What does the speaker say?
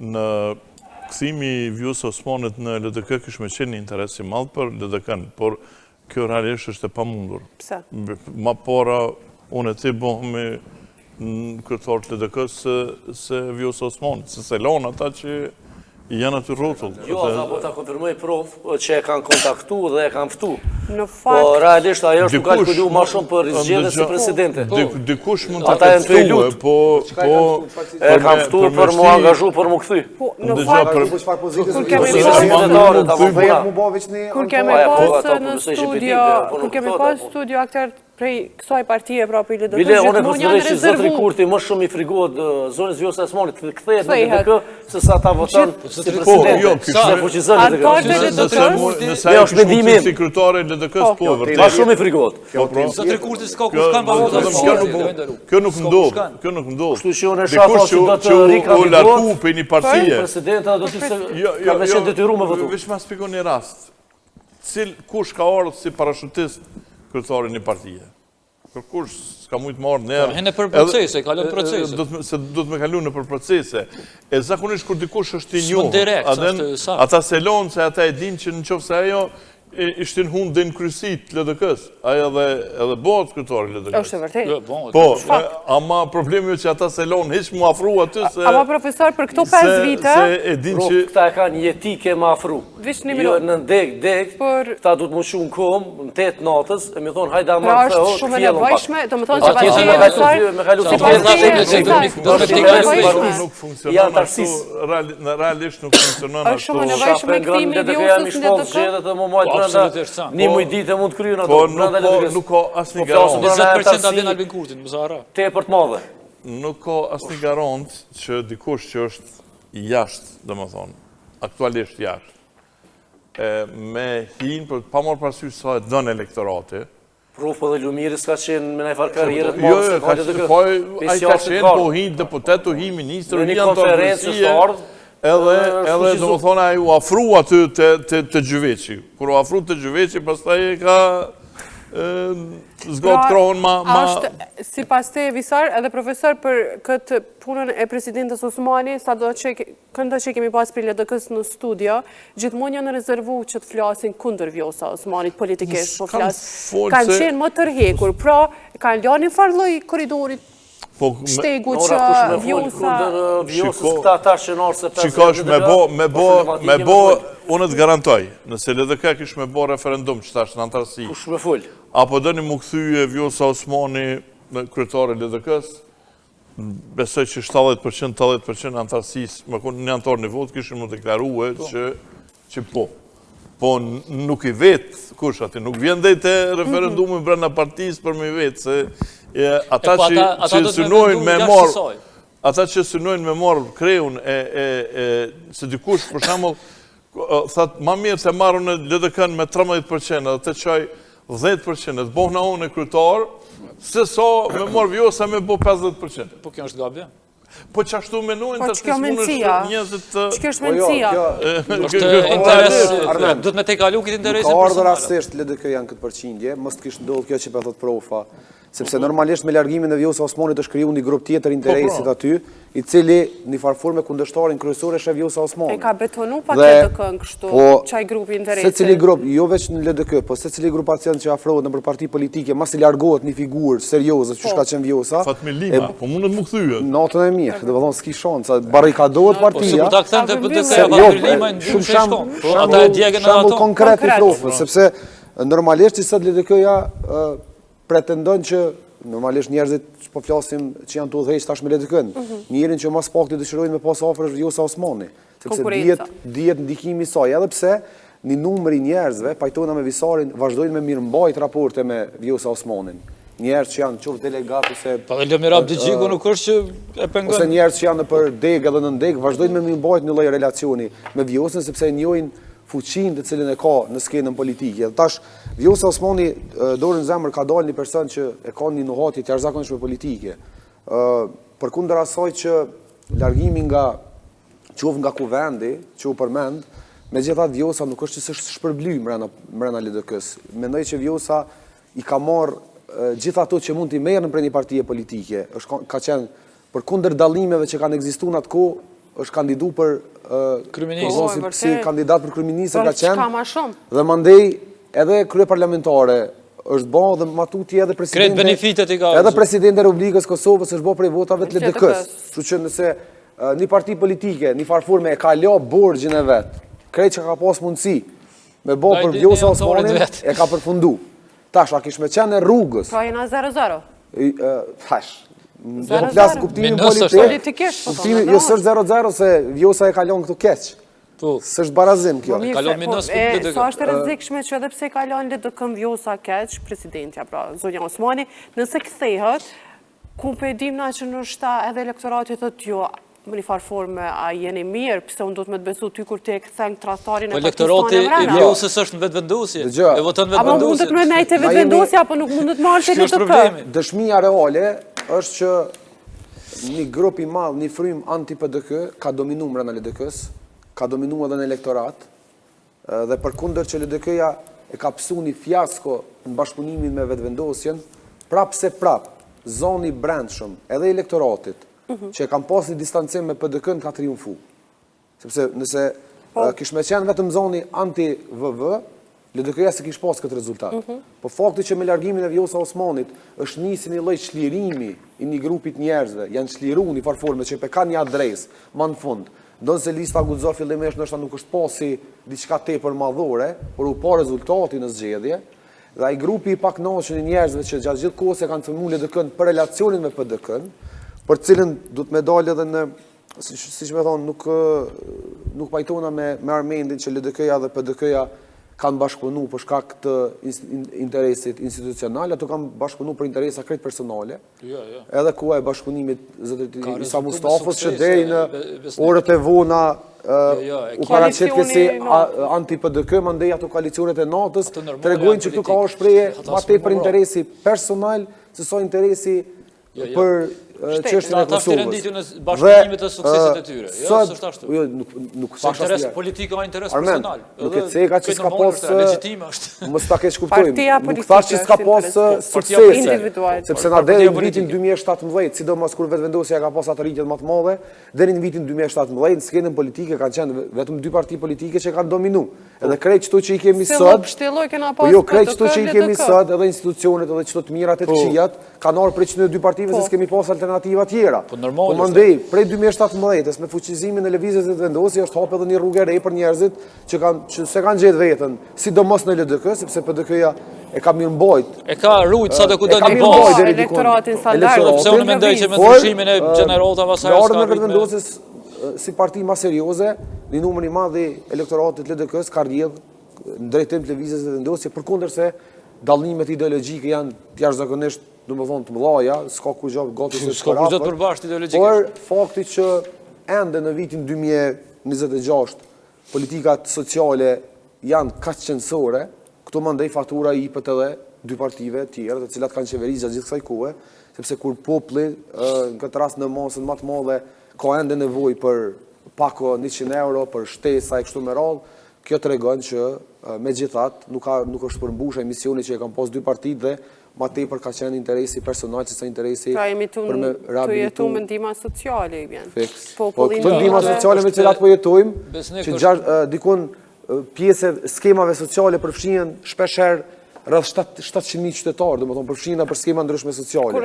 në kthimi i Vjosa Osmanit në LDK kishme qenë interes i madh për LDK-n, por kjo realisht është e pamundur. Pse? Ma para, unë e ti bohemi në kryetar të LDK-s se Vjosa Osmanit, se lanë ata që janë aty rrotull. Jo, ata po ta konfirmoj prof që e kanë kontaktu dhe e kanë ftu. Në fakt... Po, realisht, ajo është ka kalkulu ma shumë për zgjedhjen si presidente. Dikush mund të ketë ftu, po... E kanë ftu për mu angazhu, për mu këthy. Po, në fakt... Kur kemi pas studio akter prej kësaj partije pra për LDK, Bile, unë e gjithmonë janë konsideroj që zotri rezervu. Kurti më shumë i frigohet zonës Vjosa Osmanit të kthehet në LDK se sa ta voton si Po, jo, presidente. Sa fuqizon nëse ajo kishte mundësi si kryetare e LDK-s, po, vërtet. Ma shumë i frigohet. Zotri Kurti s'ka kush kanë bavota. Kjo nuk ndodh. Kështu që unë e shafa që do të rikandidohet. Larku për një partije. Presidenta do të ka me qenë detyru me votu. Veç ma spikon një rast. Kush ka ardhë si parashutist kryetari një partije? Kërkush s'ka mujtë më ardhë nërë. Hene për procese, kalon procese. Se do të me kalu në për procese. E zakonisht kur dikush është i njohë. Direkt, ata se lonë se ata e din që në qofë se ajo ishtin hunë dhe në krysit LDK-s. Ajo edhe bëhet kryetari LDK-s. Është e vërtet. Po, ama problemi që ata se lonë hiq mu afru aty se... Ama profesor, për këto 5 vite... Se e din që... Këta e kanë jetike ma afru. Vish një Jo, minutë. në deg, këta du të më shumë kom, në 8 natës, e mi thonë, hajda ma Pra të është shumë e nevojshme, do më thonë që partije e realisht nuk funksionon është shumë e nevojshme kthimi i Vjosës në LDK. Një muj ditë mund të kryen ato. Po, nuk ka asnjë garant. 20% avlen Albin Kurtin, më zara. Te për të madhe. Nuk ka asnjë garant që dikush që është jashtë, domethënë, aktualisht jashtë, me hinë për pa marrë parasysh sa e dën elektorati. Prof, po dhe Lumiri s'ka qenë me najfar karierët madhe. A i ka qenë, po hinë deputet, po hinë ministrë, Në një konferencë është ardhë. Edhe do më thonë, a ju afru aty të Gjyveqi. Kur u afru të Gjyveqi, pastaj e ka zgotë krohën ma... Si pas te visar edhe profesor për këtë punën e presidentës Osmani, këndo që kemi pas për LDK-s në studio, gjithmonë janë rezervu që të flasin kundër Vjosa Osmanit politikisht, po flasë. Kanë qenë më tërhekur, pra kanë lani farloj koridorit shtegu që Vjosa... Qikosh me bo, unë të garantoj, nëse LDK kish me bo referendum që tash në antarësi, apo dëni mu këthyje Vjosa Osmani në kryetare LDK-s, besoj që 70% antarësis, me konë një antarë një votë, kishin mu deklaruhe që po. Po nuk i vetë, kush ati, nuk vjen dhe të referendumi brenda partijës për me vetë, se ata që synojnë me morë, ata që synojnë me morë kreun se dikush, për shambull, thatë, ma mirë të marrën në LDK-n me 13%, dhe të qaj 10%, dhe të bohna unë e kryetar, se sa me morë Vjosa me bo 50%. Po kjo është gabje? Po që ashtu menojnë të shtismunë njëzit të... Që kjo është menësia? është interes, do të me te kalu këtë interesin personale. Ka ardhë rastisht LDK janë këtë përqindje, mës të kishtë ndodhë kjo që për thot profa, sepse normalisht me largimin e Vjosa Osmanit është kriju një grup tjetër interesit aty, i cili një farfur me kundështarin kryesore shë Vjosa Osmanit. E ka betonu pak LDK-n kështu, qaj grupi interesit? Se cili grup, jo veç në LDK, po se cili grupacion që afrohet në për parti politike, mas i largohet një figurë seriozët që shka qenë Vjosa. Fatmi Lima, po mundet më këthyë. Natën e mirë, dhe vëllon s'ki shansë, barikadohet partia. Po se ku ta këthen të BDK-ja pretendon që normalisht njerëzit që po flasim që janë të udhëheq tash me LDK-n, njerin që mas pak të dëshirojnë me pas afër është Vjosa Osmani, sepse dihet ndikimi i saj, edhe pse një numër i njerëzve pajtona me visarin vazhdojnë me mirëmbajt raporte me Vjosa Osmanin. Njerëz që janë qoftë delegat ose po dhe Lëmirab Dixhiku nuk është që e pengon. Ose njerëz që janë për deg edhe në deg vazhdojnë me mirëmbajt një lloj relacioni me Vjosën sepse e njohin fuqinë të cilën e ka në skenën politike. Tash Vjosa Osmani dorën zemër ka dalë një person që e ka një nuhatje të jashtëzakonshme politike. Përkundër asaj që largimi nga kuvendi, që u përmend, megjithatë Vjosa nuk është që s'është shpërbly mbrana LDK-s. Mendoj që Vjosa i ka marrë gjithë ato që mund t'i merrën për një partije politike. Ka qenë përkundër dallimeve që kanë ekzistuar në atë kohë, është kandidu për si kandidat për kryeministër ka qenë. Ka ma shumë. Dhe mandej edhe krye parlamentare është bo dhe matuti edhe Kretë benefitet i ka. edhe presidenti e Republikës Kosovës është bo prej votave të LDK-s. Kështu që nëse një parti politike, një farforme e ka lo borgjin e vetë, krejt që ka pas mundësi me bo për Vjosa Osmanin, e ka përfundu. Tash, a kish me qenë e rrugës. Pra jena 0-0. Tash, do të flasë kuptimin politik. Kuptimin, jo sështë 0-0 se Vjosa e kalon këtu keq. Sështë barazim kjo. Sa është rrezikshme që edhe pse kalon LDK-n Vjosa keq, presidentja, pra, zonja Osmani, nëse kthehet, ku pe dim na që nështë edhe elektoratit të tjo, më një farë forme, a jeni mirë, pëse unë do të me të besu ty kur ti e këthen tratarin e Elektorati i Vjosës është në vetëvendosje. E voton vetëvendosje. Apo mundet me nejtë e vetëvendosje, apo nuk mundet marrë të LDK? Dëshmia reale është që një grup i madh, një frym anti-PDK, ka dominu mbrana LDK-s, ka dominu edhe në elektorat, dhe përkundër që LDK-ja e ka pësu një fiasko në bashkëpunimin me vetëvendosjen, prap se prap, zoni brendshëm edhe elektoratit, që e kam pas një distancim me PDK-n ka triumfu. Sepse nëse kish me qenë vetëm zoni anti-VV, LDK-ja se kish pas këtë rezultat. Po fakti që me largimin e Vjosa Osmanit është nisi një lloj çlirimi i një grupit njerëzve, janë çliru një farforme që pe ka një adres, ma në fund, do nëse lista guxo fillimisht nështë nuk është pasi diçka tepër madhore, por u pa rezultati në zgjedhje, dhe ai grupi i pakënaqur i njerëzve që gjatë gjithë kohës e kanë thënë LDK-n për relacionin me PDK-n, për cilën du të me dalë edhe në, si që me thonë, nuk pajtona me Armendin që LDK-ja dhe PDK-ja kanë bashkëpunu për shkak të interesit institucional, ato kanë bashkëpunu për interesa krejt personale, edhe ku e bashkëpunimit zëtërit Isa Mustafës që deri në orët e vona u paraqet kësi anti-PDK, mandej ato koalicionet e natës, të regojnë që këtu ka shpreje ma tepër interesi personal, se so interesi për çështjen e Kosovës. Ata ftiren ditën e bashkëpunimit të suksesit e tyre. Jo, s'është ashtu. Jo, nuk thash asnjë. Interes politik ka interes personal. Nuk e ceka që s'ka pas legjitime është. Mos ta keq kuptojmë. Nuk thash që s'ka pas suksese. Sepse na deri në vitin 2017, sidomos kur vetëvendosja ka pas atë rritje më të madhe, deri në vitin 2017 në skenën politike kanë qenë vetëm dy parti politike që kanë dominu. Edhe krejt çto që i kemi sot. Po jo, krejt çto që i kemi sot, edhe institucionet edhe çto të mirat e të këqijat, kanë ardhur prej çdo dy partive se s'kemi pas alternativa tjera. Po mandej, prej 2017-s me fuqizimin e lëvizjes së vendosjes është hapur edhe një rrugë e re për njerëzit që se kanë gjetë veten, sidomos në LDK, sepse PDK-ja e ka mirëmbajt. E ka rujt sa do ku do një bashkë. Elektoratin standard. Pse unë mendoj që me ndryshimin e gjeneratave asaj ka rritje. Vendosjes si parti më serioze, një numër i madh i elektoratit LDK-s ka rrjedhë në drejtim të lëvizjes së vendosjes, përkundër se dallimet ideologjike janë jashtëzakonisht domethënë të mëdha, s'ka kur gjë gati se s'ka kur gjë të përbashkët ideologjikisht. Por fakti që ende në vitin 2026 politikat sociale janë kaq qendrore, këtu mandej fatura i jepet edhe dy partive të tjera, të cilat kanë qeverisë gjatë gjithë kësaj kohe, sepse kur populli në këtë rast në masën më të madhe ka ende nevojë për pako 100 euro për shtesa e kështu me radhë, kjo tregon që megjithatë nuk është përmbushur emisioni që e kanë pas dy partitë dhe ma tepër ka qenë interesi personal se sa interesi për me rehabilitu. Të jetu me ndihma sociale i vjen. Po këtë ndihma sociale me cilat po jetojmë, që dikun pjesë skemave sociale përfshihen shpeshherë rreth 700.000 qytetarë, domethënë përfshihen për skema ndryshme sociale.